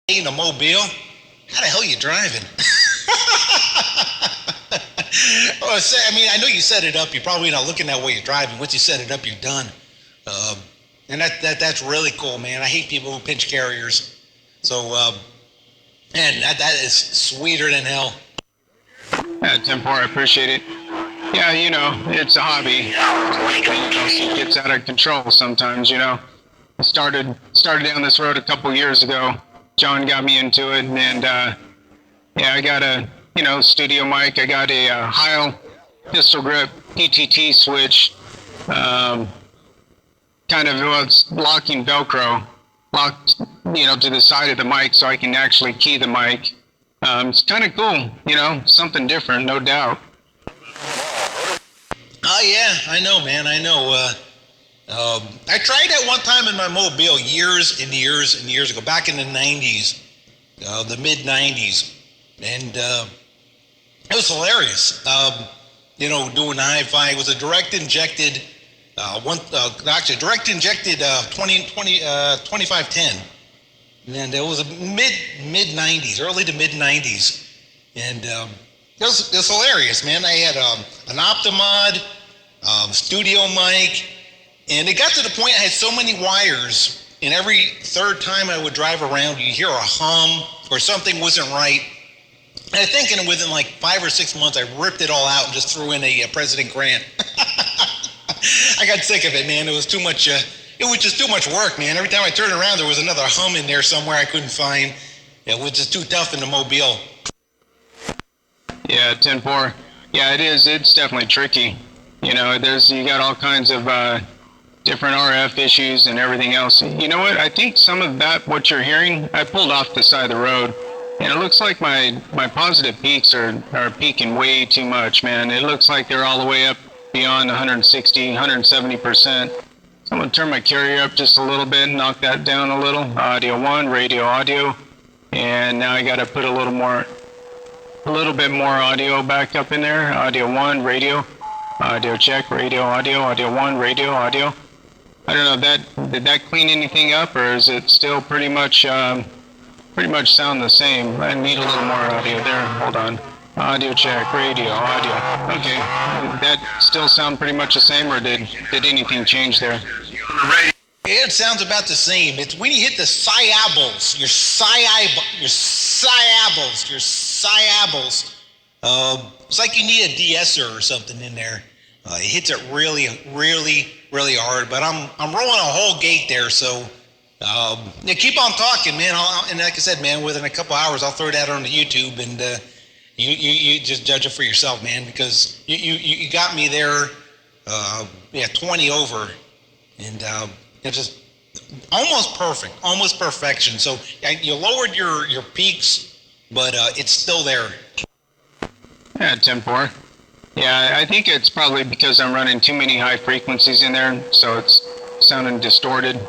in a mobile. How the hell are you driving? I mean, I know you set it up. You're probably not looking at where you're driving. Once you set it up, you're done. Um, and that's really cool, man. I hate people who pinch carriers. So, man, that is sweeter than hell. Yeah, Tempor, I appreciate it. Yeah, it's a hobby. It gets out of control sometimes. I started down this road a couple years ago. John got me into it, and yeah, I got a studio mic. I got a Heil pistol grip PTT switch, um, kind of it's locking Velcro, locked to the side of the mic, so I can actually key the mic. It's kind of cool, something different, no doubt. Oh yeah, I know, man. I know. I tried that one time in my mobile years and years and years ago, back in the '90s, the mid '90s, and it was hilarious. Doing the hi-fi. It was a direct injected direct injected 2510, and it was a mid '90s, early to mid '90s, and it was hilarious, man. I had an Optimod studio mic, and it got to the point I had so many wires, and every third time I would drive around, you hear a hum or something wasn't right. And I think within like 5 or 6 months, I ripped it all out and just threw in a President Grant. I got sick of it, man. It was too much. It was just too much work, man. Every time I turned around, there was another hum in there somewhere I couldn't find. It was just too tough in the mobile. Yeah, 10-4. Yeah, it is. It's definitely tricky. You got all kinds of different RF issues and everything else. You know what? I think some of that, what you're hearing, I pulled off the side of the road, and it looks like my positive peaks are peaking way too much, man. It looks like they're all the way up beyond 160, 170%. So I'm going to turn my carrier up just a little bit, knock that down a little. Audio 1, radio, audio. And now I got to put a little bit more audio back up in there. Audio 1, radio, audio check, radio, audio 1, radio, audio. I don't know, did that clean anything up, or is it still pretty much sound the same? I need a little more audio there. Hold on. Audio check, radio, audio. Okay, that still sound pretty much the same, or did anything change there? It sounds about the same. It's when you hit the syllables, your syllables. It's like you need a de-esser or something in there. It hits it really, really, really hard. But I'm rolling a whole gate there, so yeah, keep on talking, man. And like I said, man, within a couple hours, I'll throw that on the YouTube, and you just judge it for yourself, man, because you got me there. 20 over, and it's just almost perfection. So you lowered your peaks, but it's still there. Yeah, 10-4. Yeah, I think it's probably because I'm running too many high frequencies in there, so it's sounding distorted,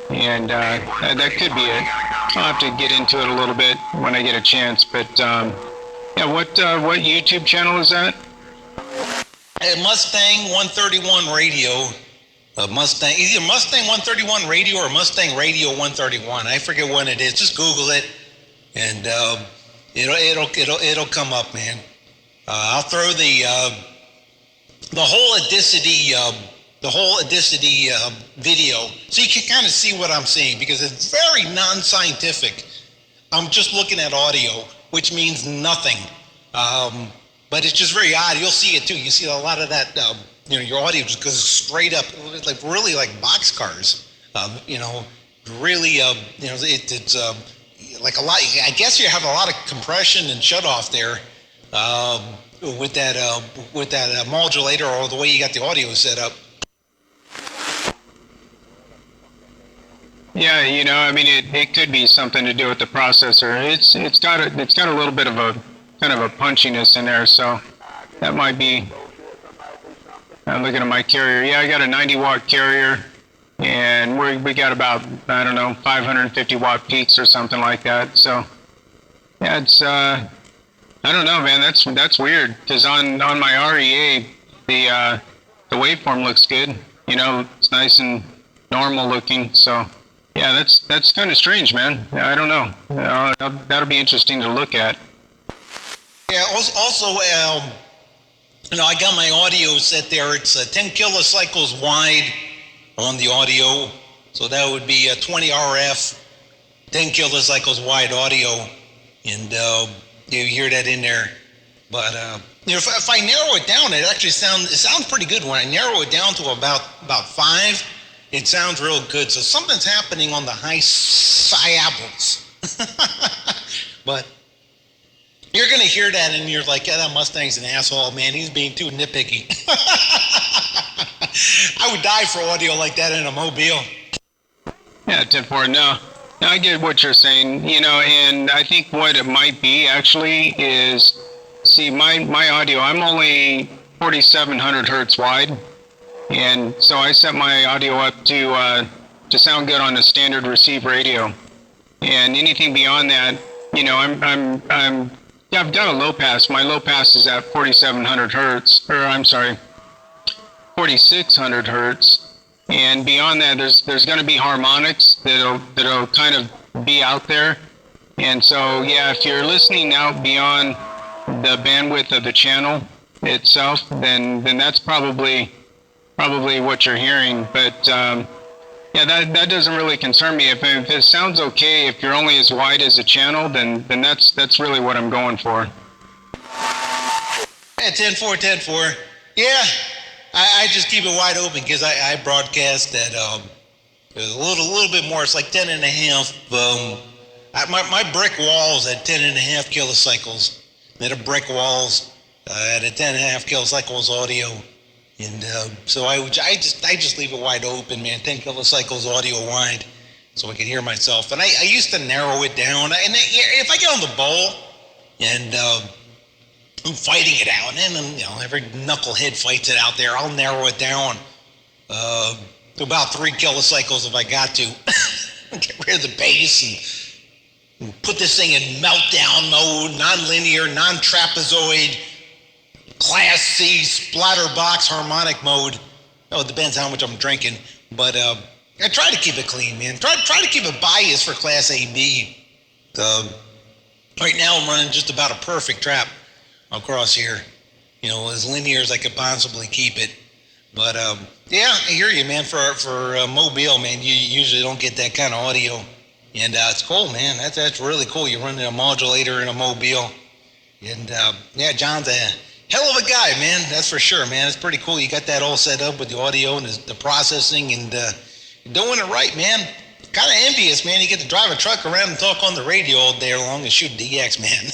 and that could be it. I'll have to get into it a little bit when I get a chance. But yeah, what YouTube channel is that? Mustang 131 radio. Either Mustang 131 radio or Mustang Radio 131. I forget when it is. Just Google it, and it'll come up, man. I'll throw the whole Edicity video, so you can kind of see what I'm seeing, because it's very non-scientific. I'm just looking at audio, which means nothing. But it's just very odd. You'll see it too. You see a lot of that. Your audio just goes straight up, like really like boxcars. Really. It's like a lot. I guess you have a lot of compression and shut off there. With that modulator, or the way you got the audio set up. Yeah, I mean, it could be something to do with the processor. It's got a little bit of a kind of a punchiness in there, so that might be. I'm looking at my carrier. Yeah, I got a 90-watt carrier, and we got about, I don't know, 550-watt peaks or something like that. So yeah, it's I don't know, man. That's weird, because on my REA, the waveform looks good. It's nice and normal looking. So Yeah, that's kind of strange, man. I don't know. That'll be interesting to look at. Yeah. Also, I got my audio set there. It's 10 kilocycles wide on the audio, so that would be 20 RF, 10 kilocycles wide audio, and you hear that in there. But if I narrow it down, it actually sounds pretty good. When I narrow it down to about 5, it sounds real good. So something's happening on the high syllables. But you're gonna hear that and you're like, yeah, that Mustang's an asshole, man. He's being too nitpicky. I would die for audio like that in a mobile. Yeah, 10-4. No, I get what you're saying. And I think what it might be actually is, see, my audio. I'm only 4,700 hertz wide, and so I set my audio up to sound good on a standard receive radio. And anything beyond that, I've got a low pass. My low pass is at 4,700 hertz, or I'm sorry, 4,600 hertz. And beyond that, there's going to be harmonics that'll kind of be out there. And so, yeah, if you're listening out beyond the bandwidth of the channel itself, then that's probably what you're hearing. But yeah, that doesn't really concern me. If it sounds okay, if you're only as wide as a channel, then that's really what I'm going for. Yeah, 10-4, 10-4. Yeah, I just keep it wide open because I broadcast at a little bit more. It's like 10 and a half. My brick walls at 10 and a half kilocycles. That are brick walls at a 10 and a half kilocycles audio. And so I just leave it wide open, man. 10 kilocycles audio wide, so I can hear myself. And I used to narrow it down. And if I get on the bowl and I'm fighting it out, and then every knucklehead fights it out there, I'll narrow it down to about 3 kilocycles if I got to. Get rid of the bass and put this thing in meltdown mode, non-linear, non-trapezoid. Class C splatter box harmonic mode. Oh, it depends how much I'm drinking, but I try to keep it clean, man. Try to keep it biased for Class AB. Right now, I'm running just about a perfect trap across here. As linear as I could possibly keep it. But yeah, I hear you, man. For mobile, man, you usually don't get that kind of audio, and it's cool, man. That's really cool. You're running a modulator in a mobile, and yeah, John's a hell of a guy, man. That's for sure, man. It's pretty cool. You got that all set up with the audio and the processing, and you're doing it right, man. Kind of envious, man. You get to drive a truck around and talk on the radio all day long and shoot DX, man.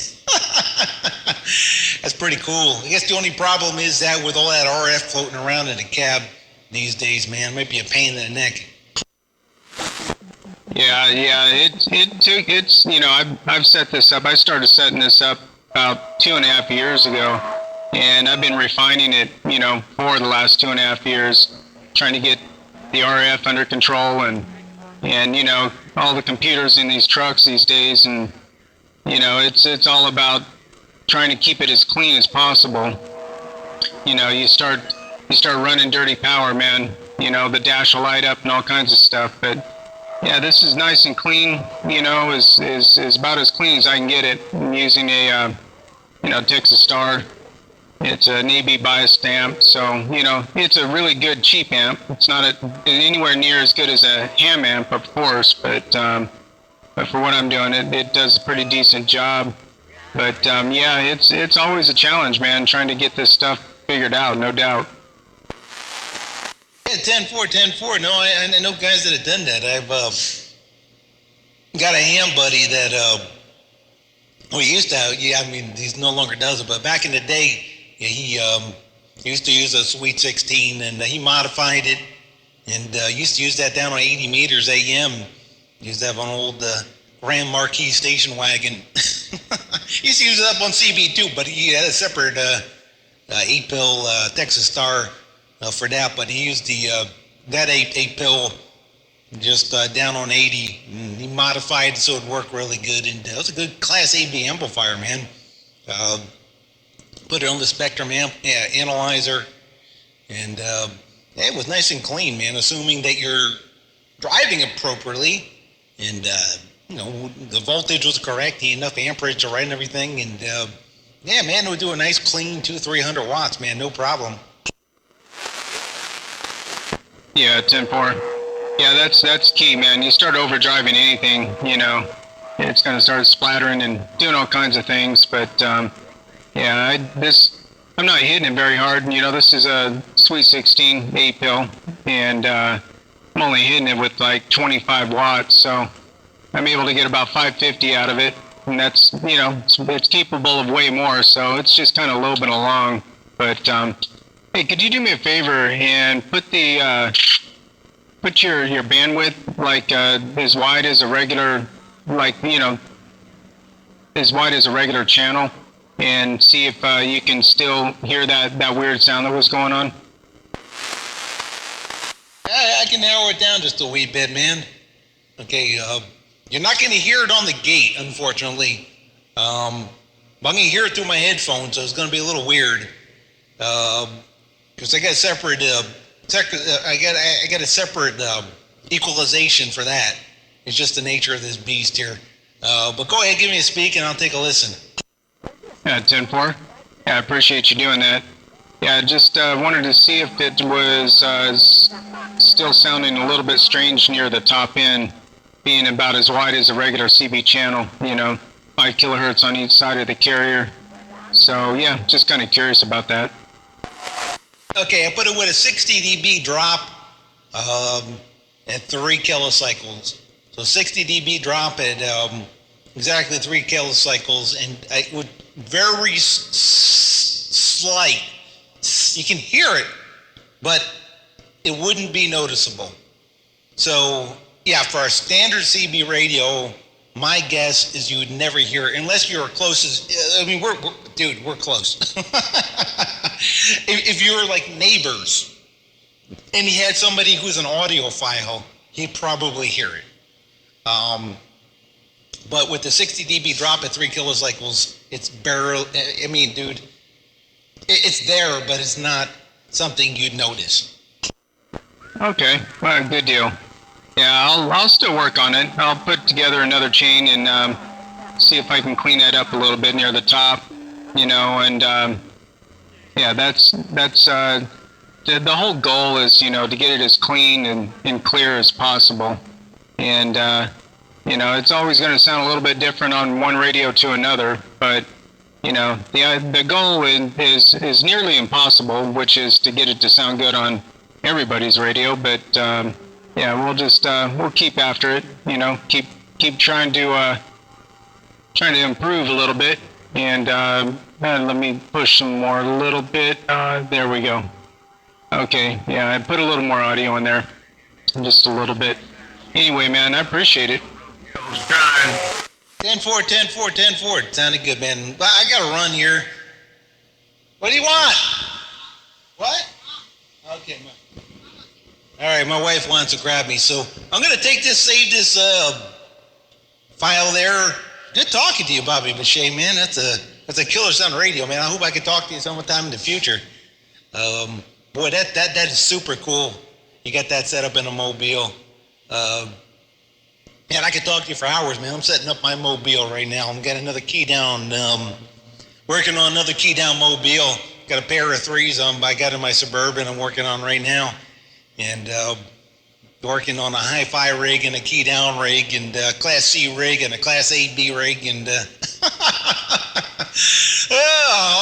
That's pretty cool. I guess the only problem is that with all that RF floating around in the cab these days, man, it might be a pain in the neck. Yeah. It's I've set this up. I started setting this up about 2.5 years ago, and I've been refining it, for the last 2.5 years, trying to get the RF under control and all the computers in these trucks these days, and it's all about trying to keep it as clean as possible. You start running dirty power, man. The dash will light up and all kinds of stuff, but yeah, this is nice and clean. Is about as clean as I can get it. I'm using a Texas Star. It's an AB bias amp, so it's a really good cheap amp. It's not anywhere near as good as a ham amp, of course, but for what I'm doing, it does a pretty decent job. But yeah, it's always a challenge, man, trying to get this stuff figured out, no doubt. Yeah, 10-4, 10-4. No, I know guys that have done that. I've got a ham buddy that he used to. Yeah, I mean, he no longer does it, but back in the day, yeah, he used to use a Sweet 16, and he modified it, and used to use that down on 80 meters AM. He used to have an old Grand Marquis station wagon. He used to use it up on CB too, but he had a separate 8-pill Texas Star for that. But he used that 8-pill just down on 80. And he modified it so it worked really good, and it was a good Class AB amplifier, man. Put it on the Spectrum analyzer, and it was nice and clean, man. Assuming that you're driving appropriately, and the voltage was correct, he had enough amperage to run everything, and yeah, man, it would do a nice clean 200-300 watts, man, no problem. Yeah, 10-4. Yeah, that's key, man. You start overdriving anything, it's going to start splattering and doing all kinds of things. But yeah, I'm not hitting it very hard. This is a Sweet 16 8-pill, and I'm only hitting it with like 25 watts, so I'm able to get about 550 out of it, and that's it's capable of way more. So it's just kind of lobing along. But hey, could you do me a favor and put your bandwidth like as wide as a regular, as wide as a regular channel, and see if you can still hear that weird sound that was going on? I can narrow it down just a wee bit, man. Okay, you're not going to hear it on the gate, unfortunately. But I'm going to hear it through my headphones, so it's going to be a little weird. Because I got a separate, I got a separate equalization for that. It's just the nature of this beast here. But go ahead, give me a speak, and I'll take a listen. 10-4. Yeah, I appreciate you doing that. Yeah, I just wanted to see if it was still sounding a little bit strange near the top end, being about as wide as a regular CB channel, 5 kilohertz on each side of the carrier. So yeah, just kind of curious about that. Okay, I put it with a 60 dB drop at 3 kilocycles. So 60 dB drop at exactly 3 kilocycles, and I would very slight. You can hear it, but it wouldn't be noticeable. So yeah, for our standard CB radio, my guess is you would never hear it unless you're close as. I mean, we're close. If you were like neighbors, and he had somebody who's an audiophile, he'd probably hear it. But with the 60 dB drop at 3 kilocycles, it's barely. I mean, dude, it's there, but it's not something you'd notice. Okay, well, good deal. Yeah, I'll still work on it. I'll put together another chain and see if I can clean that up a little bit near the top, and yeah, that's the whole goal is, to get it as clean and clear as possible. And it's always going to sound a little bit different on one radio to another, but the goal is nearly impossible, which is to get it to sound good on everybody's radio. But yeah, we'll keep after it. Keep trying to improve a little bit. And let me push some more a little bit. There we go. Okay, yeah, I put a little more audio in there, just a little bit. Anyway, man, I appreciate it. 10-4, 10-4, 10-4. It sounded good, man. But I got to run here. What do you want? What? Okay, all right, my wife wants to grab me, so I'm going to save this file there. Good talking to you, Bobby Bushee, man. That's a killer sound radio, man. I hope I can talk to you sometime in the future. Boy, that is super cool. You got that set up in a mobile. Man, I could talk to you for hours, man. I'm setting up my mobile right now. I'm got another key down, working on another key down mobile. Got a pair of threes I got in my Suburban I'm working on right now. And working on a hi-fi rig and a key down rig and a Class C rig and a Class 8B rig and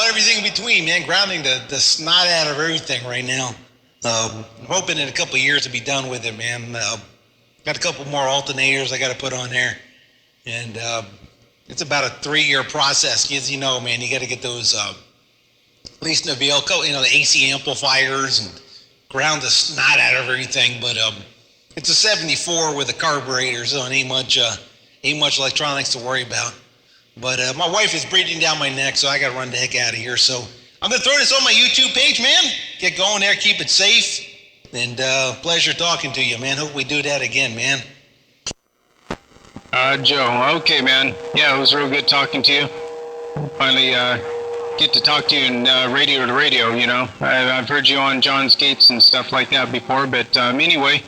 everything in between, man. Grounding the snot out of everything right now. I'm hoping in a couple of years to be done with it, man. Got a couple more alternators I got to put on there. And it's about a 3-year process. As you know, man, you got to get those, at least in the vehicle, the AC amplifiers and ground the snot out of everything. But it's a 74 with a carburetor, so it ain't much electronics to worry about. But my wife is breathing down my neck, so I got to run the heck out of here. So I'm going to throw this on my YouTube page, man. Get going there, keep it safe. And pleasure talking to you, man. Hope we do that again, man. Joe, okay, man. Yeah, it was real good talking to you. Finally get to talk to you in radio to radio, I've heard you on John's Gates and stuff like that before, but anyway,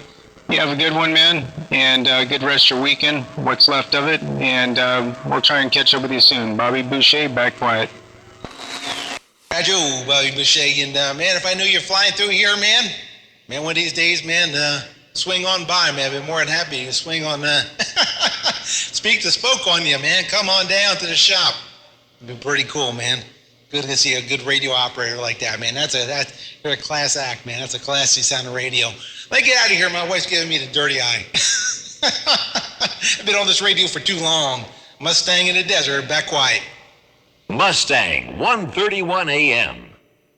You have a good one, man, and good rest of your weekend, what's left of it, and we'll try and catch up with you soon. Bobby Bushee, back quiet. Roger, Bobby Bushee, and man, if I knew you're flying through here, man, one of these days, man, swing on by, man. I'd be more than happy to swing on, spoke on you, man. Come on down to the shop. It'd be pretty cool, man. Good to see a good radio operator like that, man. You're a class act, man. That's a classy sound of radio. Let me get out of here. My wife's giving me the dirty eye. I've been on this radio for too long. Mustang in the desert, back quiet. Mustang, 1:31 a.m.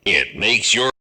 It makes your